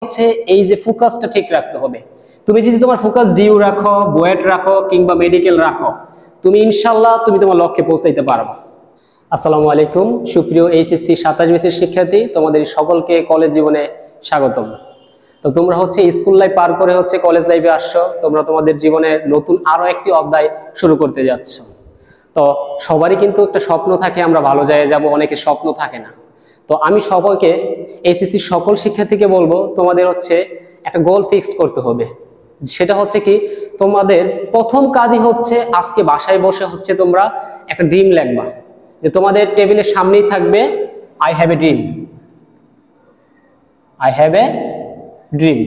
হচ্ছে এই যে ফোকাসটা ঠিক রাখতে হবে। তুমি যদি তোমার ফোকাস ডিউ রাখো, বুয়েট রাখো কিংবা মেডিকেল রাখো, তুমি ইনশাআল্লাহ তুমি তোমার লক্ষ্যে পৌঁছাইতে পারবা। আসসালামু আলাইকুম সুপ্রিয় এইচএসসি 27 ব্যাচের শিক্ষার্থী, তোমাদের সকলকে কলেজ জীবনে স্বাগতম। তো তোমরা হচ্ছে স্কুল লাইফ পার করে হচ্ছে কলেজ লাইফে আসছো, তোমরা তোমাদের জীবনে নতুন আরো একটি অধ্যায় শুরু করতে যাচ্ছ। তো সবারই কিন্তু একটা স্বপ্ন থাকে, আমরা ভালো জায়গায় যাব, অনেকের স্বপ্ন থাকে না। তো আমি সবাইকে এইচএসসি সকল শিক্ষার্থীকে বলবো, তোমাদের হচ্ছে একটা গোল ফিক্সড করতে হবে। সেটা হচ্ছে কি, তোমাদের প্রথম কাজই হচ্ছে আজকে বাসায় বসে হচ্ছে তোমরা একটা ড্রিম লিখবা, যে তোমাদের টেবিলের সামনেই থাকবে I have a dream, I have a dream.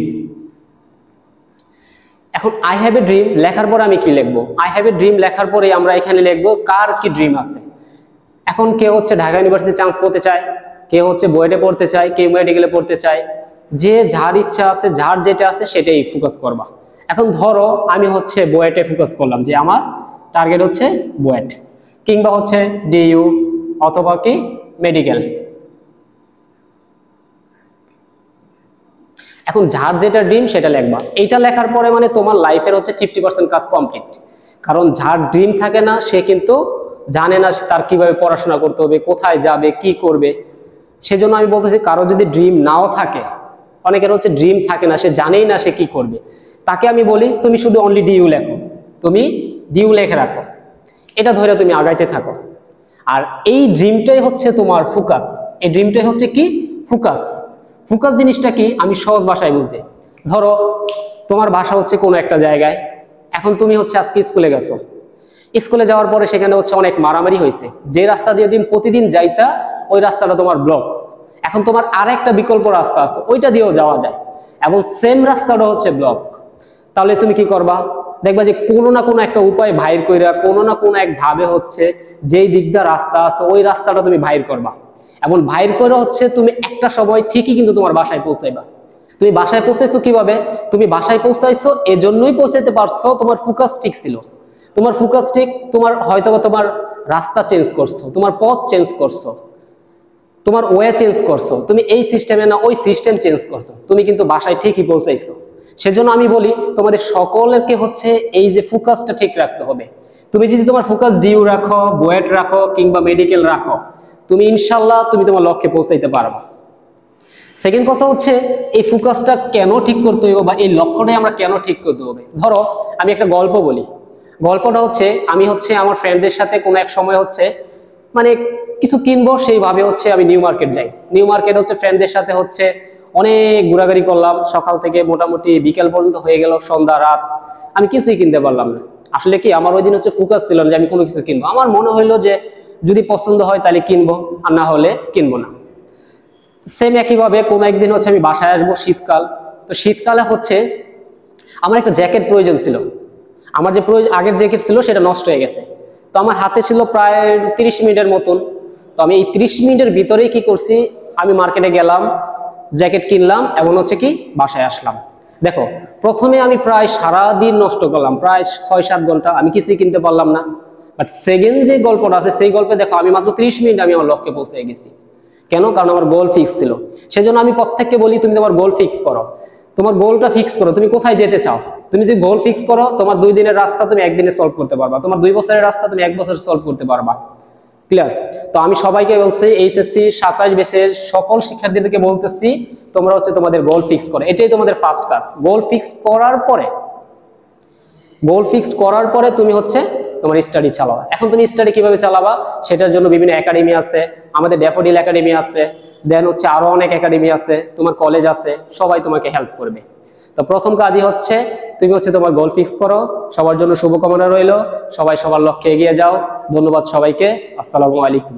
এখন আই হ্যাভ এ ড্রিম লেখার পরে আমি কি লিখবো? আই হ্যাভ এ ড্রিম লেখার পরে আমরা এখানে লিখবো কার কি ড্রিম আছে। এখন কেউ হচ্ছে ঢাকা ইউনিভার্সিটি চান্স পেতে চায়, কেউ হচ্ছে বুয়েটে পড়তে চায়, কেউ মেডিকেলে পড়তে চায়। যে যার ইচ্ছা আছে, যার যেটা আছে সেটাই ফোকাস করবা। এখন ধরো আমি হচ্ছে বুয়েটে ফোকাস করলাম, যে আমার টার্গেট হচ্ছে বুয়েট কিংবা হচ্ছে ডিইউ অথবা কি মেডিকেল। এখন যার যেটা ড্রিম সেটা লিখবা। এইটা লেখার পরে মানে তোমার লাইফের হচ্ছে 50% কাজ কমপ্লিট। কারণ যার ড্রিম থাকে না সে কিন্তু জানে না তার কিভাবে পড়াশোনা করতে হবে, কোথায় যাবে, কি করবে। সেজন্য আমি বলতেছি, কারো যদি ড্রিম নাও থাকে, অনেকের হচ্ছে ড্রিম থাকে না, সে জানেই না সে কি করবে, তাকে আমি বলি তুমি শুধু অনলি ডিইউ লেখো, তুমি ডিইউ লেখে রাখো, এটা ধরে তুমি আগাইতে থাকো। আর এই ড্রিমটাই হচ্ছে তোমার ফোকাস। এই ড্রিমটাই হচ্ছে কি ফোকাস। ফোকাস জিনিসটা কি আমি সহজ ভাষায় বুঝি। ধরো তোমার বাসা হচ্ছে কোনো একটা জায়গায়, এখন তুমি হচ্ছে আজকে স্কুলে গেছো, স্কুলে যাওয়ার পরে সেখানে হচ্ছে অনেক মারামারি হয়েছে, যে রাস্তা দিয়ে প্রতিদিন যাইতা ওই রাস্তাটা তোমার ব্লক। এখন তোমার আর একটা বিকল্প রাস্তা আছে, ওইটা দিয়েও যাওয়া যায়, এবং সেম রাস্তাটা হচ্ছে ব্লক। তাহলে তুমি কি করবা? দেখবা যে কোনো না কোনো একটা উপায় বাইর কইরা, কোনো না কোনো এক ভাবে হচ্ছে যেই দিকটা রাস্তা আছে ওই রাস্তাটা তুমি বাইর করবা, এমন বাইর করে হচ্ছে তুমি একটা সময় ঠিকই কিন্তু তোমার বাসায় পৌঁছাইবা। তুমি বাসায় পৌঁছাইছো কিভাবে? তুমি বাসায় পৌঁছাইছো এজন্যই পৌঁছাইতে পারছো, তোমার ফোকাস ঠিক ছিল। তোমার ফোকাস ঠিক, তোমার হয়তোবা তোমার রাস্তা চেঞ্জ করছো, তোমার পথ চেঞ্জ করছো, তোমার ওয়ে চেঞ্জ করছো, তুমি এই সিস্টেমে না ওই সিস্টেম চেঞ্জ করছো, তুমি কিন্তু বাসায় ঠিকই পৌঁছাইছো। সেজন্য আমি বলি তোমাদের সকলকে হচ্ছে এই যে ফোকাসটা ঠিক রাখতে হবে। তুমি যদি তোমার ফোকাস ডিইউ রাখো, বুয়েট রাখো কিংবা মেডিকেল রাখো, তুমি ইনশাআল্লাহ তুমি তোমার লক্ষ্যে পৌঁছাইতে পারবা। সেকেন্ড কথা হচ্ছে এই ফোকাসটা কেন ঠিক করতে হবে, বা এই লক্ষ্যটাই আমরা কেন ঠিক করতে হবে। ধরো আমি একটা গল্প বলি। গল্পটা হচ্ছে আমি হচ্ছে আমার ফ্রেন্ডদের সাথে কোনো এক সময় হচ্ছে মানে কিছু কিনবো, সেইভাবে হচ্ছে আমি নিউ মার্কেট যাই। নিউ মার্কেট হচ্ছে ফ্রেন্ডদের সাথে হচ্ছে অনেক ঘোরাঘুরি করলাম, সকাল থেকে মোটামুটি বিকেল পর্যন্ত হয়ে গেল, সন্ধ্যা রাত, আমি কিছুই কিনতে পারলাম না। আসলে কি আমার ওই দিন হচ্ছে ফোকাস ছিল না যে আমি কোনো কিছু কিনবো। আমার মনে হইলো যে যদি পছন্দ হয় তাহলে কিনবো, আর না হলে কিনবো না। সেম একইভাবে কোনো একদিন হচ্ছে আমি বাসায় আসবো, শীতকাল। তো শীতকালে হচ্ছে আমার একটা জ্যাকেট প্রয়োজন ছিল। আমার যে আগের জ্যাকেট ছিল সেটা নষ্ট হয়ে গেছে। তো আমার হাতে ছিল প্রায় 30 মিনিটের মতন। তো আমি এই 30 মিনিটের ভিতরেই কি করছি, আমি মার্কেটে গেলাম, জ্যাকেট কিনলাম এবং হচ্ছে কি বাসায় আসলাম। দেখো প্রথমে আমি প্রায় সারাদিন নষ্ট করলাম, প্রায় 6-7 ঘন্টা, আমি কিছুই কিনতে পারলাম না। বাট সেকেন্ড যে গল্পটা আছে সেই গল্পে দেখো আমি মাত্র 30 মিনিট আমি আমার লক্ষ্যে পৌঁছে গেছি। কেন? কারণ আমার গোল ফিক্স ছিল। সেজন্য আমি প্রত্যেককে বলি তুমি তোমার গোল ফিক্স করো, তোমার গোলটা ফিক্স করো, তুমি কোথায় যেতে চাও। তুমি যদি গোল ফিক্স করো, তোমার 2 দিনের রাস্তা তুমি 1 দিনে সলভ করতে পারবা, তোমার 2 বছরের রাস্তা তুমি 1 বছরে সলভ করতে পারবা। ক্লিয়ার? তো আমি সবাইকে বলছি, এইচএসসি 27 ব্যাচের সকল শিক্ষার্থীদেরকে বলতেছি তোমরা হচ্ছে তোমাদের গোল ফিক্স করো, এটাই তোমাদের ফার্স্ট কাজ। গোল ফিক্স করার পরে তুমি হচ্ছে তোমার স্টাডি চালাবা। এখন তুমি স্টাডি কিভাবে চালাবা সেটার জন্য বিভিন্ন একাডেমি আছে, আমাদের ড্যাফোডিল একাডেমি আছে, দেন হচ্ছে আরো অনেক একাডেমি আছে, তোমার কলেজ আছে, সবাই তোমাকে হেল্প করবে। তো প্রথম কাজই হচ্ছে তুমি হচ্ছে তোমার গোল ফিক্স করো। সবার জন্য শুভকামনা রইল, সবাই সবার লক্ষ্যে এগিয়ে যাও। ধন্যবাদ সবাইকে, আসসালামু আলাইকুম।